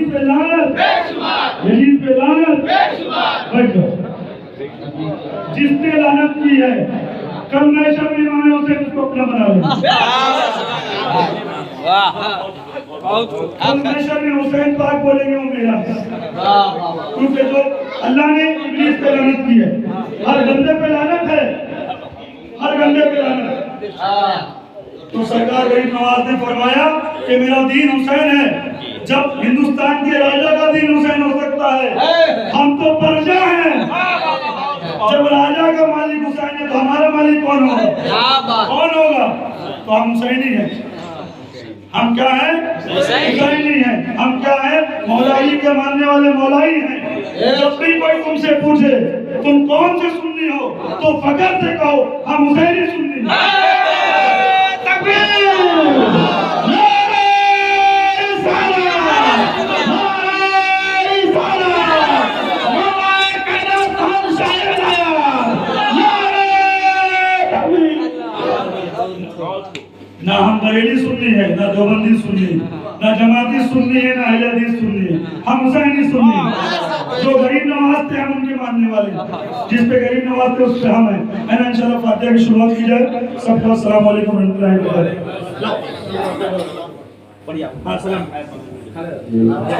पे लानत, यजीद पे लानत। बैठ जाओ। जिसने लानत की है कल मैशर में इमाम हुसैन उसको अपना बना लेगा। कल मैशर में हुसैन पाक बोलेंगे वो मेरा है, क्योंकि जो अल्लाह ने इब्लीस पे लानत की है, हर बंदे पे लानत है, हर बंदे पे लानत। तो सरकार गरीब नवाज ने फरमाया कि मेरा दीन हुसैन है। जब हिंदुस्तान के राजा का दीन हुसैन हो सकता है, हम तो प्रजा हैं। जब राजा का मालिक हुसैन है तो हमारा मालिक कौन होगा? कौन होगा? तो हम हुसैनी हैं। हम क्या हैं? हुसैनी हैं। हम क्या हैं? मौलाई के मानने वाले मौलाई हैं। जब भी कोई तुमसे पूछे तुम कौन से सुन्नी हो, तो फकर से कहो हम हुसैनी सुन्नी हैं। ना हम बरेली सुन्नी है, ना देवबंदी सुन्नी, ना जमाती सुन्नी है, ना अहले हदीस सुन्नी है। हम हुसैनी सुन्नी हैं। जो गरीब नवाज थे हम उनके मानने वाले, जिस पे गरीब नवाज थे उस पे हम हैं। मैंने इंशाल्लाह फातिहा की शुरुआत की जाए। सबको अस्सलाम वालेकुम रहमतुल्लाहि व बरकातहू।